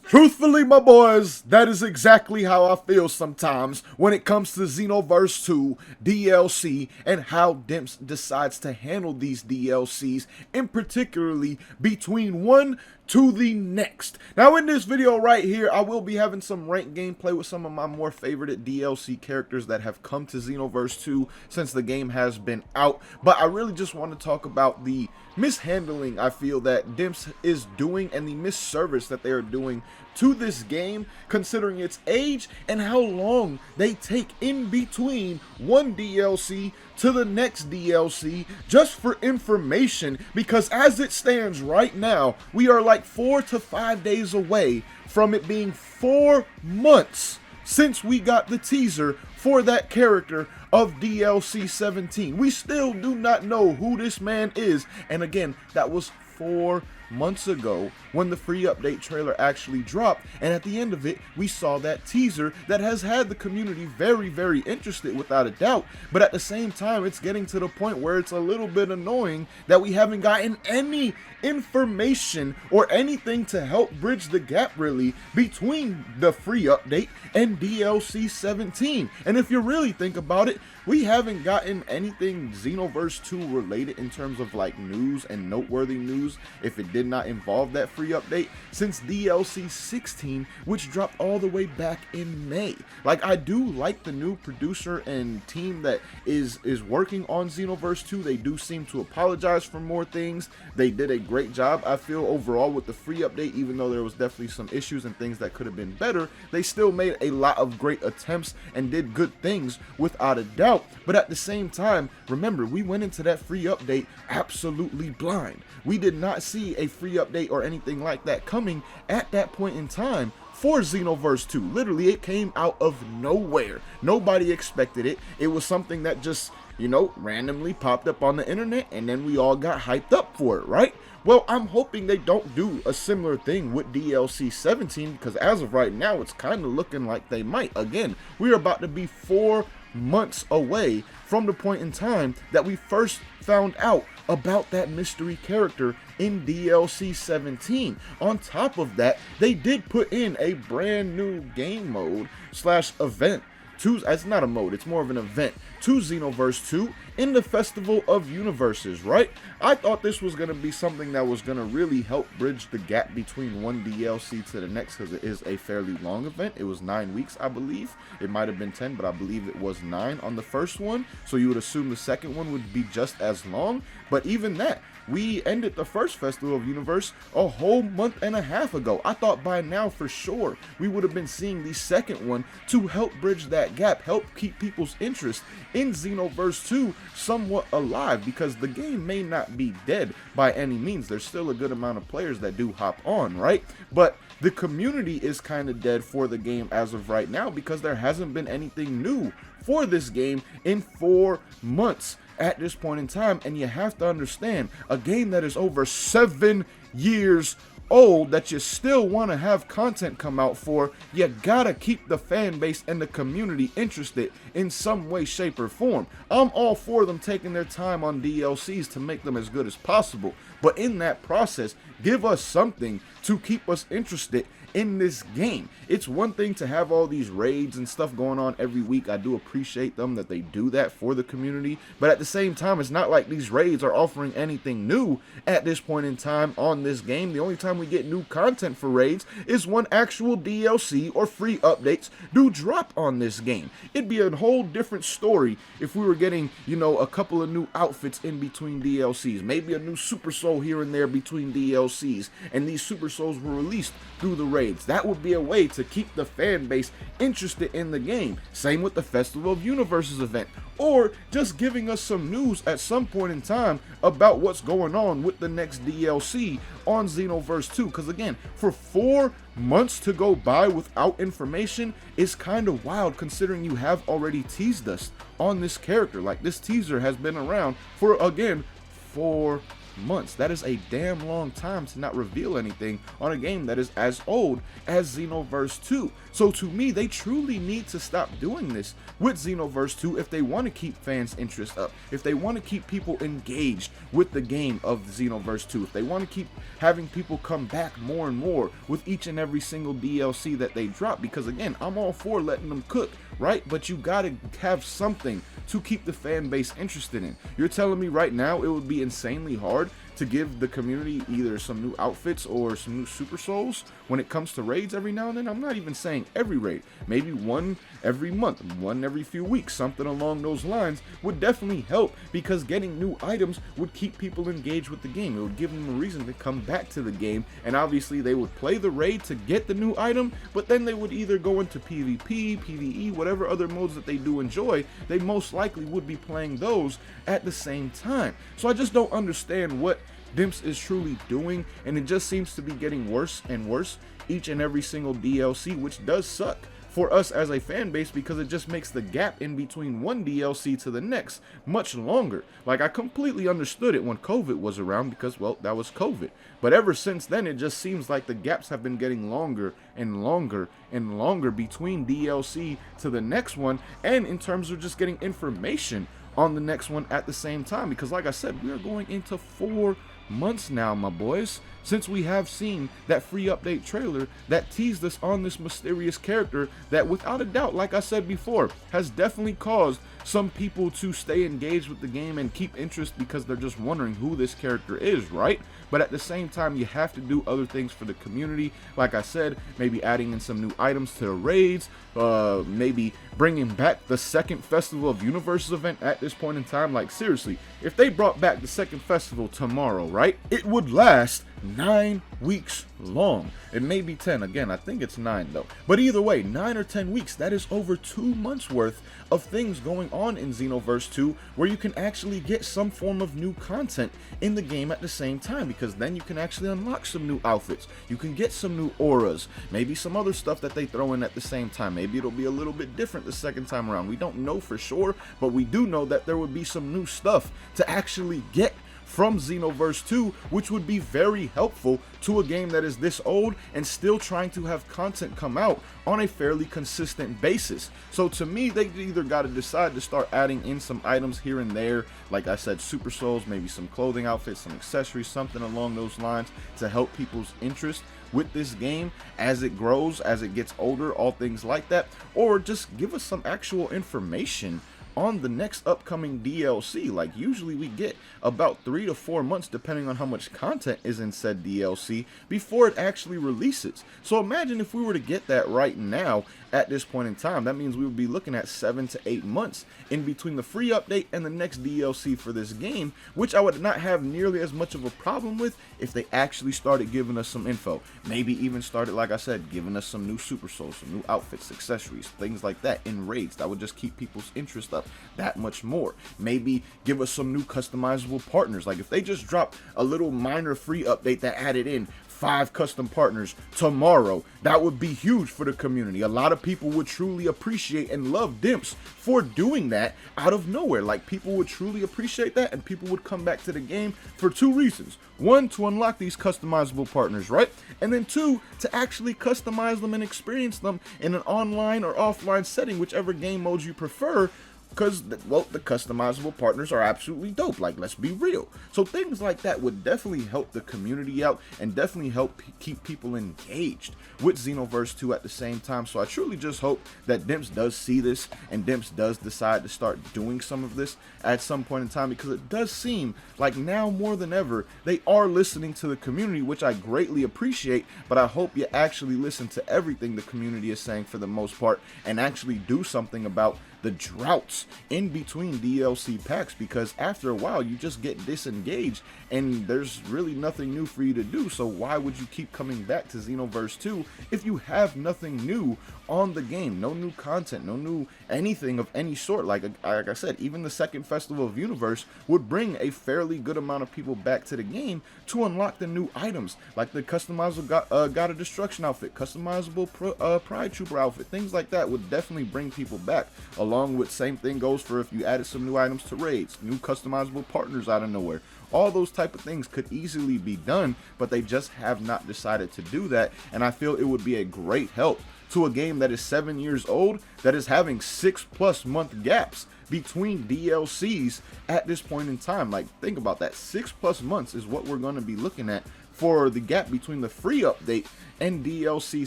Truthfully, my boys, that is exactly how I feel sometimes when it comes to Xenoverse 2 DLC and how Dimps decides to handle these DLCs, in particularly between one to the next. Now in this video right here, I will be having some ranked gameplay with some of my more favorited DLC characters that have come to Xenoverse 2 since the game has been out, but I really just want to talk about the mishandling I feel that Dimps is doing and the misservice that they are doing to this game, considering its age and how long they take in between one DLC to the next DLC just for information, because as it stands right now, we are like 4 to 5 days away from it being 4 months since we got the teaser for that character of DLC 17. We still do not know who this man is, and again, that was 4 months ago when the free update trailer actually dropped, and at the end of it we saw that teaser that has had the community very interested without a doubt. But at the same time, it's getting to the point where it's a little bit annoying that we haven't gotten any information or anything to help bridge the gap really between the free update and DLC 17. And if you really think about it, we haven't gotten anything Xenoverse 2 related in terms of like news and noteworthy news, if it did not involve that free update, since DLC 16, which dropped all the way back in May. Like, I do like the new producer and team that is working on Xenoverse 2. They do seem to apologize for more things. They did a great job, I feel, overall with the free update. Even though there was definitely some issues and things that could have been better, they still made a lot of great attempts and did good things without a doubt. But at the same time, remember, we went into that free update absolutely blind. We did not see a free update or anything like that coming at that point in time for Xenoverse 2. Literally, it came out of nowhere. Nobody expected it. It was something that just, randomly popped up on the internet, and then we all got hyped up for it, right? Well, I'm hoping they don't do a similar thing with DLC 17, because as of right now, it's kind of looking like they might. Again, we're about to be 4 months away from the point in time that we first found out about that mystery character in DLC 17. On top of that, they did put in a brand new game mode slash event it's not a mode, it's more of an event to Xenoverse 2 in the Festival of Universes, right? I thought this was going to be something that was going to really help bridge the gap between one DLC to the next, because it is a fairly long event. It was 9 weeks, I believe. It might have been 10, but I believe it was 9 on the first one, so you would assume the second one would be just as long. But even that, we ended the first Festival of Universe a whole month and a half ago. I thought by now for sure we would have been seeing the second one to help bridge that gap, help keep people's interest in Xenoverse 2 somewhat alive, because the game may not be dead by any means. There's still a good amount of players that do hop on, right? But the community is kind of dead for the game as of right now, because there hasn't been anything new for this game in 4 months at this point in time. And you have to understand, a game that is over 7 years old that you still want to have content come out for, you gotta keep the fan base and the community interested in some way, shape, or form. I'm all for them taking their time on DLCs to make them as good as possible, but in that process, give us something to keep us interested in this game. It's one thing to have all these raids and stuff going on every week. I do appreciate them that they do that for the community, but at the same time, it's not like these raids are offering anything new at this point in time on this game. The only time we get new content for raids is when actual DLC or free updates do drop on this game. It'd be a whole different story if we were getting, a couple of new outfits in between DLCs, maybe a new Super Soul here and there between DLCs, and these Super Souls were released through the raids. That would be a way to keep the fan base interested in the game. Same with the Festival of Universes event, or just giving us some news at some point in time about what's going on with the next DLC on Xenoverse 2. Because again, for 4 months to go by without information is kind of wild, considering you have already teased us on this character. Like, this teaser has been around for, again, 4 months. That is a damn long time to not reveal anything on a game that is as old as Xenoverse 2. So to me, they truly need to stop doing this with Xenoverse 2 if they want to keep fans' interest up, if they want to keep people engaged with the game of Xenoverse 2, if they want to keep having people come back more and more with each and every single DLC that they drop. Because again, I'm all for letting them cook, right? But you gotta have something to keep the fan base interested in. You're telling me right now it would be insanely hard to give the community either some new outfits or some new super souls when it comes to raids every now and then? I'm not even saying every raid, maybe one every month, one every few weeks, something along those lines would definitely help, because getting new items would keep people engaged with the game. It would give them a reason to come back to the game, and obviously they would play the raid to get the new item, but then they would either go into PvP, PvE, whatever other modes that they do enjoy. They most likely would be playing those at the same time. So I just don't understand what Dimps is truly doing, and it just seems to be getting worse and worse each and every single DLC, which does suck for us as a fan base, because it just makes the gap in between one DLC to the next much longer. Like, I completely understood it when COVID was around, because, well, that was COVID. But ever since then, it just seems like the gaps have been getting longer and longer and longer between DLC to the next one, and in terms of just getting information on the next one at the same time. Because like I said, we are going into 4 months now, my boys, since we have seen that free update trailer that teased us on this mysterious character that, without a doubt, like I said before, has definitely caused some people to stay engaged with the game and keep interest, because they're just wondering who this character is, right? But at the same time, you have to do other things for the community. Like I said, maybe adding in some new items to the raids, maybe bringing back the second Festival of Universes event at this point in time. Like, seriously, if they brought back the second festival tomorrow, right, it would last 9 weeks long. It may be 10. Again, I think it's 9 though. But either way, 9 or 10 weeks, that is over 2 months worth of things going on in Xenoverse 2, where you can actually get some form of new content in the game at the same time, because then you can actually unlock some new outfits, you can get some new auras, maybe some other stuff that they throw in at the same time. Maybe it'll be a little bit different the second time around. We don't know for sure, but we do know that there would be some new stuff to actually get from Xenoverse 2, which would be very helpful to a game that is this old and still trying to have content come out on a fairly consistent basis. So to me, they either got to decide to start adding in some items here and there, like I said, super souls, maybe some clothing outfits, some accessories, something along those lines to help people's interest with this game as it grows, as it gets older, all things like that, or just give us some actual information on the next upcoming DLC. Like, usually we get about 3 to 4 months, depending on how much content is in said DLC, before it actually releases. So imagine if we were to get that right now at this point in time. That means we would be looking at 7 to 8 months in between the free update and the next DLC for this game, which I would not have nearly as much of a problem with if they actually started giving us some info. Maybe even started, like I said, giving us some new super souls, some new outfits, accessories, things like that in raids. That would just keep people's interest up that much more. Maybe give us some new customizable partners. Like, if they just drop a little minor free update that added in 5 custom partners tomorrow, that would be huge for the community. A lot of people would truly appreciate and love Dimps for doing that out of nowhere. Like, people would truly appreciate that, and people would come back to the game for 2 reasons. 1, to unlock these customizable partners, right? And then 2, to actually customize them and experience them in an online or offline setting, whichever game modes you prefer. Because, well, the customizable partners are absolutely dope. Like, let's be real. So things like that would definitely help the community out and definitely help keep people engaged with Xenoverse 2 at the same time. So I truly just hope that Dimps does see this and Dimps does decide to start doing some of this at some point in time, because it does seem like now more than ever they are listening to the community, which I greatly appreciate. But I hope you actually listen to everything the community is saying for the most part and actually do something about the droughts in between DLC packs, because after a while you just get disengaged and there's really nothing new for you to do. So why would you keep coming back to Xenoverse 2 if you have nothing new on the game? No new content, no new anything of any sort. Like I said, even the second Festival of Universe would bring a fairly good amount of people back to the game to unlock the new items, like the customizable God of Destruction outfit, customizable Pride Trooper outfit. Things like that would definitely bring people back a along with same thing goes for if you added some new items to raids, new customizable partners out of nowhere. All those type of things could easily be done, but they just have not decided to do that, and I feel it would be a great help to a game that is 7 years old, that is having 6+ month gaps between DLCs at this point in time. Like, think about that. 6+ months is what we're going to be looking at for the gap between the free update and DLC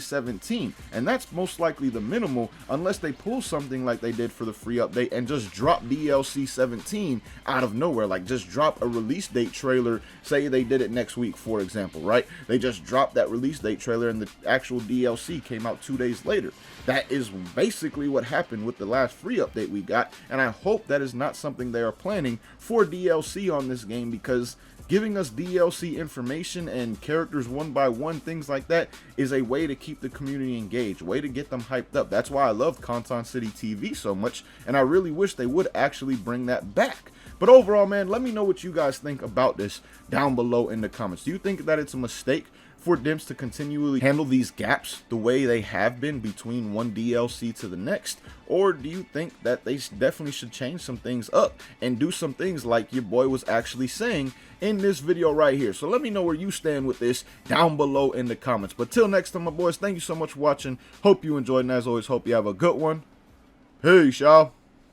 17, and that's most likely the minimal, unless they pull something like they did for the free update and just drop DLC 17 out of nowhere. Like, just drop a release date trailer. Say they did it next week, for example, right? They just dropped that release date trailer and the actual DLC came out 2 days later. That is basically what happened with the last free update we got, and I hope that is not something they are planning for DLC on this game, because giving us DLC information and characters one by one, things like that, is a way to keep the community engaged, way to get them hyped up. That's why I love Conton City TV so much, and I really wish they would actually bring that back. But overall, man, let me know what you guys think about this down below in the comments. Do you think that it's a mistake for Dimps to continually handle these gaps the way they have been between one DLC to the next? Or do you think that they definitely should change some things up and do some things like your boy was actually saying in this video right here? So let me know where you stand with this down below in the comments. But till next time, my boys, thank you so much for watching. Hope you enjoyed, and as always, hope you have a good one. Peace, y'all.